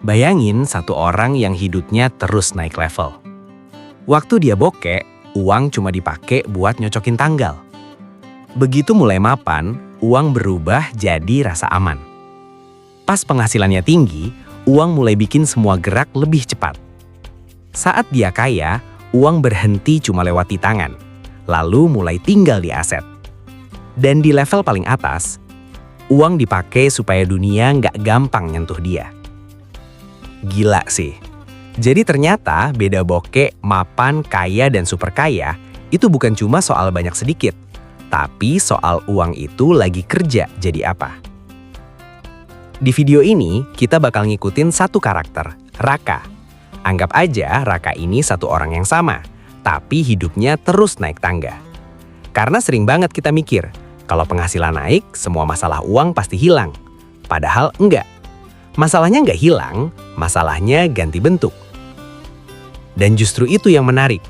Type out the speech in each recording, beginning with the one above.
Bayangin satu orang yang hidupnya terus naik level. Waktu dia bokek, uang cuma dipakai buat nyocokin tanggal. Begitu mulai mapan, uang berubah jadi rasa aman. Pas penghasilannya tinggi, uang mulai bikin semua gerak lebih cepat. Saat dia kaya, uang berhenti cuma lewati tangan, lalu mulai tinggal di aset. Dan di level paling atas, uang dipakai supaya dunia nggak gampang nyentuh dia. Gila sih. Jadi ternyata beda bokek, mapan, kaya, dan super kaya itu bukan cuma soal banyak sedikit, tapi soal uang itu lagi kerja jadi apa. Di video ini, kita bakal ngikutin satu karakter, Raka. Anggap aja Raka ini satu orang yang sama, tapi hidupnya terus naik tangga. Karena sering banget kita mikir, kalau penghasilan naik, semua masalah uang pasti hilang. Padahal enggak. Masalahnya nggak hilang, masalahnya ganti bentuk. Dan justru itu yang menarik.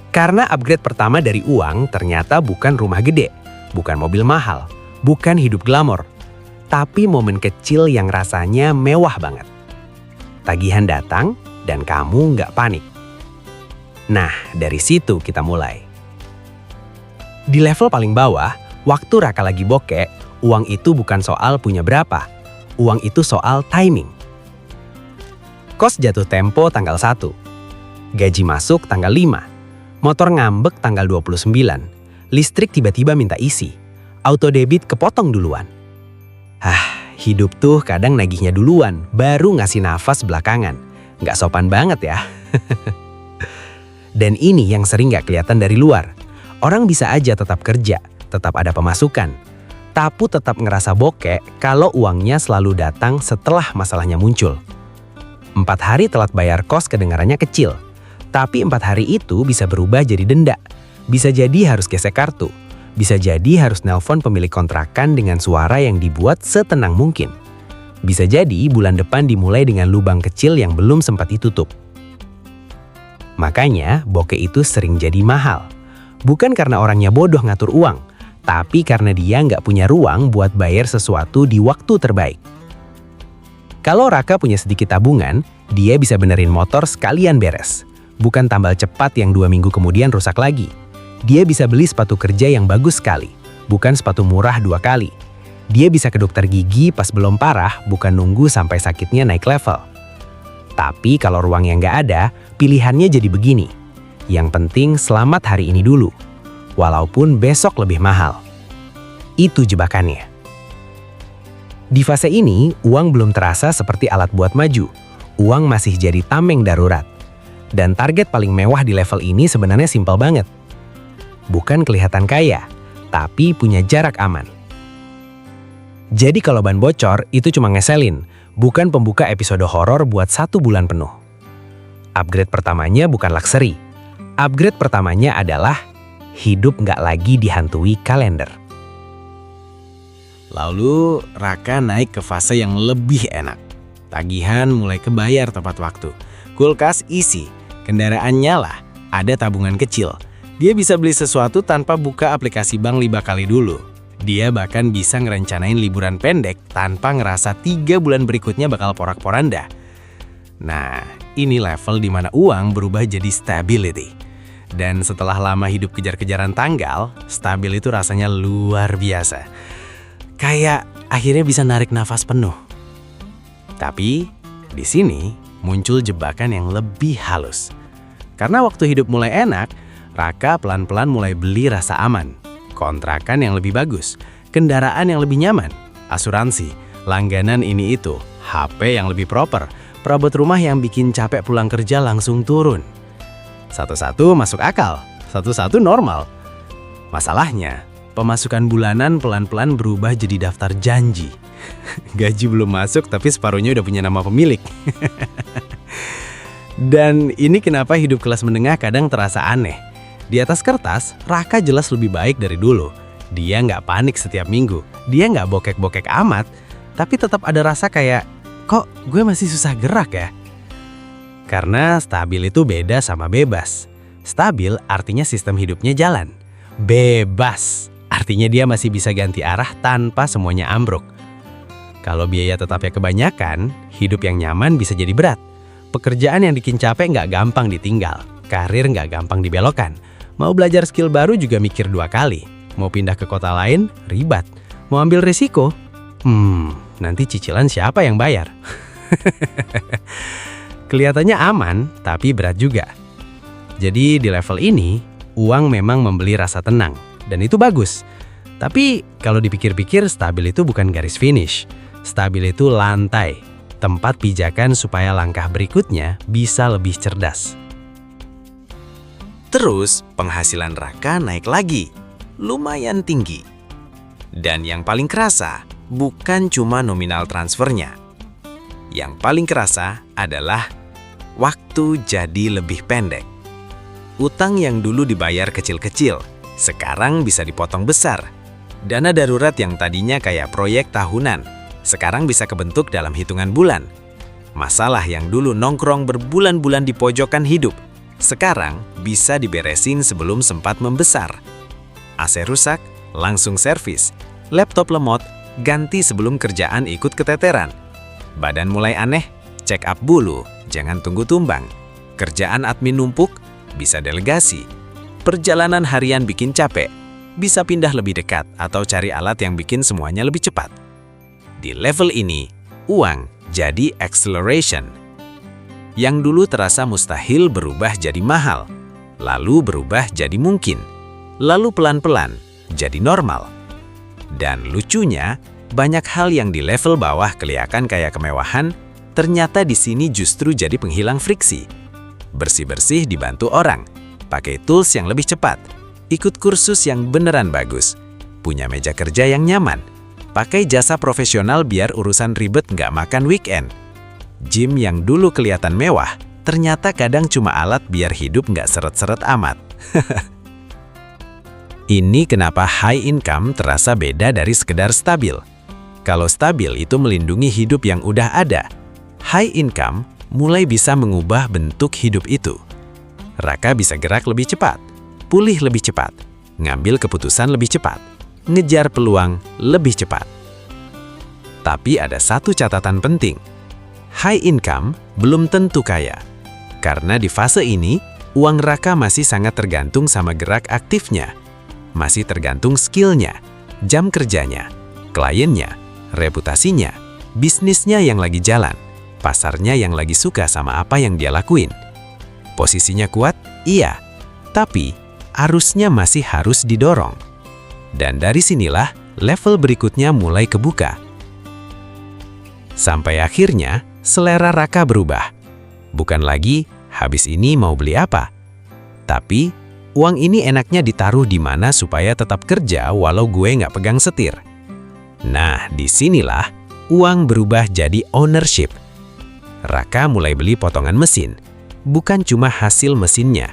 Karena upgrade pertama dari uang ternyata bukan rumah gede, bukan mobil mahal, bukan hidup glamor, tapi momen kecil yang rasanya mewah banget. Tagihan datang dan kamu nggak panik. Nah, dari situ kita mulai. Di level paling bawah, waktu Raka lagi bokek, uang itu bukan soal punya berapa. Uang itu soal timing. Kos jatuh tempo tanggal 1. Gaji masuk tanggal 5. Motor ngambek tanggal 29. Listrik tiba-tiba minta isi. Auto debit kepotong duluan. Hidup tuh kadang nagihnya duluan, baru ngasih nafas belakangan. Nggak sopan banget ya. Dan ini yang sering nggak kelihatan dari luar. Orang bisa aja tetap kerja, tetap ada pemasukan. Tapi tetap ngerasa bokek kalau uangnya selalu datang setelah masalahnya muncul. 4 hari telat bayar kos kedengarannya kecil. Tapi 4 hari itu bisa berubah jadi denda. Bisa jadi harus gesek kartu. Bisa jadi harus nelpon pemilik kontrakan dengan suara yang dibuat setenang mungkin. Bisa jadi bulan depan dimulai dengan lubang kecil yang belum sempat ditutup. Makanya bokek itu sering jadi mahal. Bukan karena orangnya bodoh ngatur uang, tapi karena dia nggak punya ruang buat bayar sesuatu di waktu terbaik. Kalau Raka punya sedikit tabungan, dia bisa benerin motor sekalian beres. Bukan tambal cepat yang 2 minggu kemudian rusak lagi. Dia bisa beli sepatu kerja yang bagus sekali, bukan sepatu murah 2 kali. Dia bisa ke dokter gigi pas belum parah, bukan nunggu sampai sakitnya naik level. Tapi kalau ruang yang nggak ada, pilihannya jadi begini. Yang penting selamat hari ini dulu. Walaupun besok lebih mahal. Itu jebakannya. Di fase ini, uang belum terasa seperti alat buat maju. Uang masih jadi tameng darurat. Dan target paling mewah di level ini sebenarnya simpel banget. Bukan kelihatan kaya, tapi punya jarak aman. Jadi kalau ban bocor, itu cuma ngeselin, bukan pembuka episode horor buat 1 bulan penuh. Upgrade pertamanya bukan luxury. Upgrade pertamanya adalah hidup nggak lagi dihantui kalender. Lalu Raka naik ke fase yang lebih enak. Tagihan mulai kebayar tepat waktu. Kulkas isi, kendaraan nyala, ada tabungan kecil. Dia bisa beli sesuatu tanpa buka aplikasi bank 5 kali dulu. Dia bahkan bisa ngerencanain liburan pendek tanpa ngerasa 3 bulan berikutnya bakal porak-poranda. Nah, ini level di mana uang berubah jadi stability. Dan setelah lama hidup kejar-kejaran tanggal, stabil itu rasanya luar biasa. Kayak akhirnya bisa narik nafas penuh. Tapi di sini muncul jebakan yang lebih halus. Karena waktu hidup mulai enak, Raka pelan-pelan mulai beli rasa aman. Kontrakan yang lebih bagus, kendaraan yang lebih nyaman, asuransi, langganan ini itu, HP yang lebih proper, perabot rumah yang bikin capek pulang kerja langsung turun. Satu-satu masuk akal, satu-satu normal. Masalahnya, pemasukan bulanan pelan-pelan berubah jadi daftar janji. Gaji belum masuk tapi separuhnya udah punya nama pemilik. Dan ini kenapa hidup kelas menengah kadang terasa aneh. Di atas kertas, Raka jelas lebih baik dari dulu. Dia nggak panik setiap minggu, dia nggak bokek-bokek amat, tapi tetap ada rasa kayak, kok gue masih susah gerak ya? Karena stabil itu beda sama bebas. Stabil artinya sistem hidupnya jalan. Bebas artinya dia masih bisa ganti arah tanpa semuanya ambruk. Kalau biaya tetapnya kebanyakan, hidup yang nyaman bisa jadi berat. Pekerjaan yang bikin capek nggak gampang ditinggal. Karir nggak gampang dibelokkan. Mau belajar skill baru juga mikir 2 kali. Mau pindah ke kota lain, ribet. Mau ambil risiko? Nanti cicilan siapa yang bayar? Kelihatannya aman, tapi berat juga. Jadi di level ini, uang memang membeli rasa tenang. Dan itu bagus. Tapi kalau dipikir-pikir, stabil itu bukan garis finish. Stabil itu lantai, tempat pijakan supaya langkah berikutnya bisa lebih cerdas. Terus, penghasilan Raka naik lagi. Lumayan tinggi. Dan yang paling kerasa, bukan cuma nominal transfernya. Yang paling kerasa adalah waktu jadi lebih pendek. Utang yang dulu dibayar kecil-kecil, sekarang bisa dipotong besar. Dana darurat yang tadinya kayak proyek tahunan, sekarang bisa kebentuk dalam hitungan bulan. Masalah yang dulu nongkrong berbulan-bulan di pojokan hidup, sekarang bisa diberesin sebelum sempat membesar. AC rusak, langsung servis. Laptop lemot, ganti sebelum kerjaan ikut keteteran. Badan mulai aneh, check up dulu, jangan tunggu tumbang. Kerjaan admin numpuk, bisa delegasi. Perjalanan harian bikin capek, bisa pindah lebih dekat atau cari alat yang bikin semuanya lebih cepat. Di level ini, uang jadi acceleration. Yang dulu terasa mustahil berubah jadi mahal, lalu berubah jadi mungkin, lalu pelan-pelan jadi normal. Dan lucunya, banyak hal yang di level bawah kelihatan kayak kemewahan, ternyata di sini justru jadi penghilang friksi. Bersih-bersih dibantu orang, pakai tools yang lebih cepat, ikut kursus yang beneran bagus, punya meja kerja yang nyaman, pakai jasa profesional biar urusan ribet nggak makan weekend. Gym yang dulu kelihatan mewah, ternyata kadang cuma alat biar hidup nggak seret-seret amat. Ini kenapa high income terasa beda dari sekedar stabil. Kalau stabil itu melindungi hidup yang udah ada, high income mulai bisa mengubah bentuk hidup itu. Raka bisa gerak lebih cepat, pulih lebih cepat, ngambil keputusan lebih cepat, ngejar peluang lebih cepat. Tapi ada satu catatan penting. High income belum tentu kaya. Karena di fase ini, uang Raka masih sangat tergantung sama gerak aktifnya. Masih tergantung skillnya, jam kerjanya, kliennya, reputasinya, bisnisnya yang lagi jalan, pasarnya yang lagi suka sama apa yang dia lakuin. Posisinya kuat? Iya. Tapi, arusnya masih harus didorong. Dan dari sinilah, level berikutnya mulai kebuka. Sampai akhirnya, selera Raka berubah. Bukan lagi, habis ini mau beli apa? Tapi, uang ini enaknya ditaruh di mana supaya tetap kerja walau gue nggak pegang setir. Nah, disinilah uang berubah jadi ownership. Raka mulai beli potongan mesin, bukan cuma hasil mesinnya.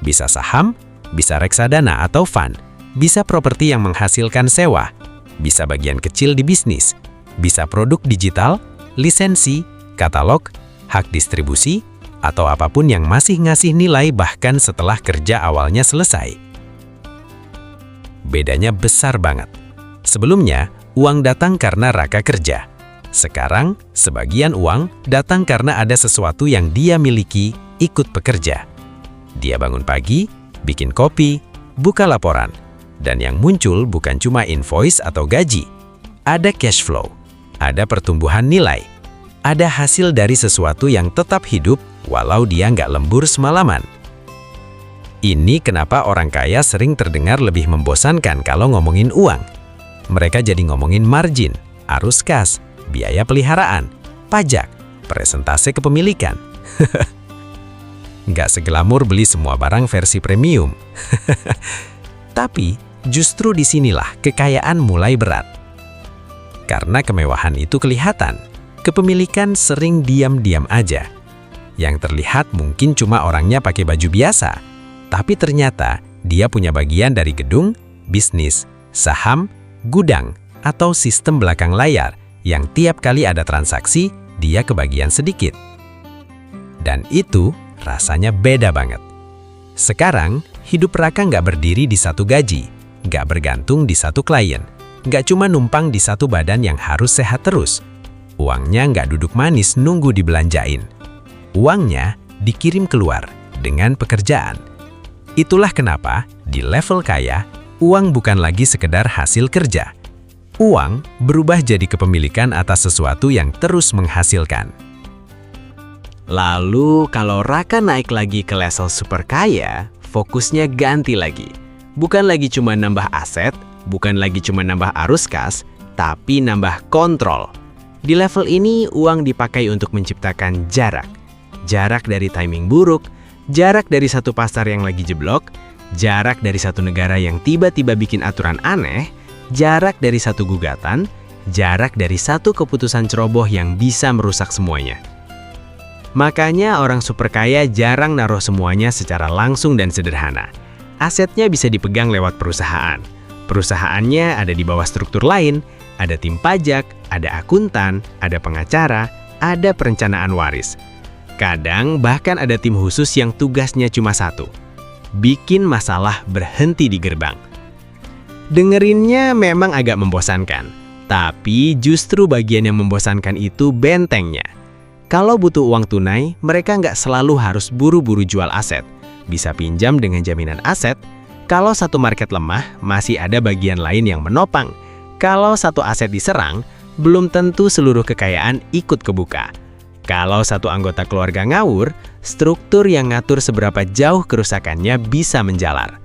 Bisa saham, bisa reksadana atau fund, bisa properti yang menghasilkan sewa, bisa bagian kecil di bisnis, bisa produk digital, lisensi, katalog, hak distribusi, atau apapun yang masih ngasih nilai bahkan setelah kerja awalnya selesai. Bedanya besar banget. Sebelumnya, uang datang karena Raka kerja. Sekarang, sebagian uang datang karena ada sesuatu yang dia miliki ikut bekerja. Dia bangun pagi, bikin kopi, buka laporan, dan yang muncul bukan cuma invoice atau gaji. Ada cash flow, ada pertumbuhan nilai, ada hasil dari sesuatu yang tetap hidup walau dia nggak lembur semalaman. Ini kenapa orang kaya sering terdengar lebih membosankan kalau ngomongin uang. Mereka jadi ngomongin margin, arus kas, biaya peliharaan, pajak, presentase kepemilikan. Nggak seglamur beli semua barang versi premium. Tapi justru disinilah kekayaan mulai berat. Karena kemewahan itu kelihatan, kepemilikan sering diam-diam aja. Yang terlihat mungkin cuma orangnya pakai baju biasa, tapi ternyata dia punya bagian dari gedung, bisnis, saham, gudang, atau sistem belakang layar yang tiap kali ada transaksi, dia kebagian sedikit. Dan itu rasanya beda banget. Sekarang, hidup Raka nggak berdiri di satu gaji, nggak bergantung di satu klien, nggak cuma numpang di satu badan yang harus sehat terus. Uangnya nggak duduk manis nunggu dibelanjain. Uangnya dikirim keluar dengan pekerjaan. Itulah kenapa di level kaya, uang bukan lagi sekedar hasil kerja. Uang berubah jadi kepemilikan atas sesuatu yang terus menghasilkan. Lalu kalau Raka naik lagi ke level super kaya, fokusnya ganti lagi. Bukan lagi cuma nambah aset, bukan lagi cuma nambah arus kas, tapi nambah kontrol. Di level ini, uang dipakai untuk menciptakan jarak. Jarak dari timing buruk, jarak dari satu pasar yang lagi jeblok, jarak dari satu negara yang tiba-tiba bikin aturan aneh, jarak dari satu gugatan, jarak dari satu keputusan ceroboh yang bisa merusak semuanya. Makanya orang super kaya jarang naruh semuanya secara langsung dan sederhana. Asetnya bisa dipegang lewat perusahaan. Perusahaannya ada di bawah struktur lain, ada tim pajak, ada akuntan, ada pengacara, ada perencanaan waris. Kadang bahkan ada tim khusus yang tugasnya cuma satu, bikin masalah berhenti di gerbang. Dengerinnya memang agak membosankan, tapi justru bagian yang membosankan itu bentengnya. Kalau butuh uang tunai, mereka nggak selalu harus buru-buru jual aset. Bisa pinjam dengan jaminan aset. Kalau satu market lemah, masih ada bagian lain yang menopang. Kalau satu aset diserang, belum tentu seluruh kekayaan ikut kebuka. Kalau satu anggota keluarga ngawur, struktur yang ngatur seberapa jauh kerusakannya bisa menjalar.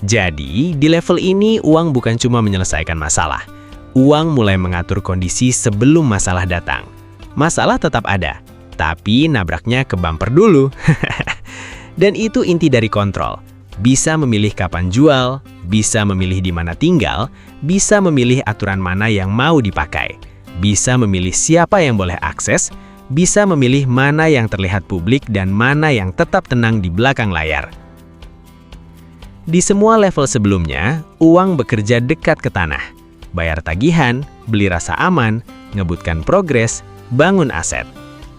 Jadi, di level ini uang bukan cuma menyelesaikan masalah. Uang mulai mengatur kondisi sebelum masalah datang. Masalah tetap ada, tapi nabraknya ke bumper dulu. Dan itu inti dari kontrol. Bisa memilih kapan jual, bisa memilih di mana tinggal, bisa memilih aturan mana yang mau dipakai, bisa memilih siapa yang boleh akses, bisa memilih mana yang terlihat publik dan mana yang tetap tenang di belakang layar. Di semua level sebelumnya, uang bekerja dekat ke tanah. Bayar tagihan, beli rasa aman, ngebutkan progres, bangun aset.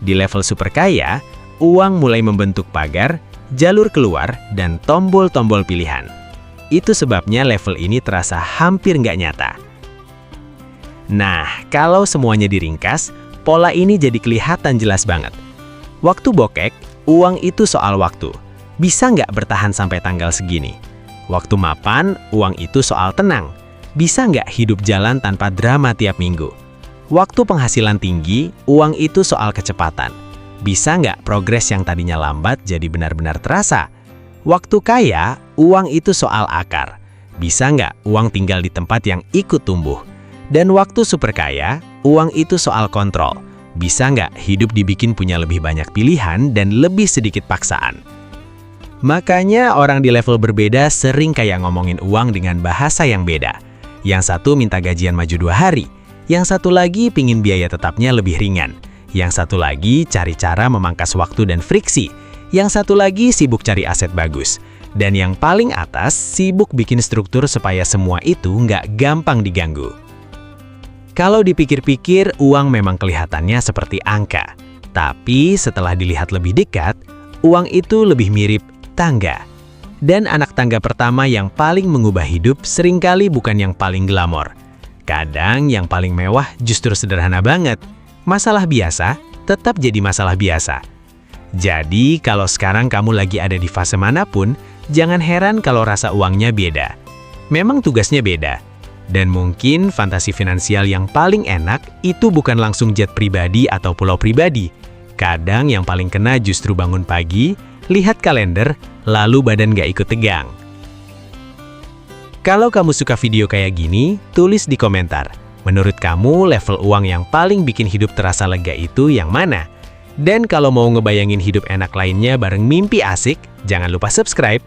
Di level super kaya, uang mulai membentuk pagar, jalur keluar, dan tombol-tombol pilihan. Itu sebabnya level ini terasa hampir nggak nyata. Nah, kalau semuanya diringkas, pola ini jadi kelihatan jelas banget. Waktu bokek, uang itu soal waktu. Bisa nggak bertahan sampai tanggal segini? Waktu mapan, uang itu soal tenang. Bisa nggak hidup jalan tanpa drama tiap minggu? Waktu penghasilan tinggi, uang itu soal kecepatan. Bisa nggak progres yang tadinya lambat jadi benar-benar terasa? Waktu kaya, uang itu soal akar. Bisa nggak uang tinggal di tempat yang ikut tumbuh? Dan waktu super kaya, uang itu soal kontrol. Bisa nggak hidup dibikin punya lebih banyak pilihan dan lebih sedikit paksaan? Makanya orang di level berbeda sering kayak ngomongin uang dengan bahasa yang beda. Yang satu minta gajian maju 2 hari, yang satu lagi pingin biaya tetapnya lebih ringan. Yang satu lagi cari cara memangkas waktu dan friksi. Yang satu lagi sibuk cari aset bagus. Dan yang paling atas sibuk bikin struktur supaya semua itu nggak gampang diganggu. Kalau dipikir-pikir, uang memang kelihatannya seperti angka. Tapi setelah dilihat lebih dekat, uang itu lebih mirip tangga. Dan anak tangga pertama yang paling mengubah hidup seringkali bukan yang paling glamor. Kadang yang paling mewah justru sederhana banget. Masalah biasa tetap jadi masalah biasa. Jadi kalau sekarang kamu lagi ada di fase manapun, jangan heran kalau rasa uangnya beda. Memang tugasnya beda. Dan mungkin fantasi finansial yang paling enak itu bukan langsung jet pribadi atau pulau pribadi. Kadang yang paling kena justru bangun pagi, lihat kalender, lalu badan gak ikut tegang. Kalau kamu suka video kayak gini, tulis di komentar. Menurut kamu, level uang yang paling bikin hidup terasa lega itu yang mana? Dan kalau mau ngebayangin hidup enak lainnya bareng mimpi asik, jangan lupa subscribe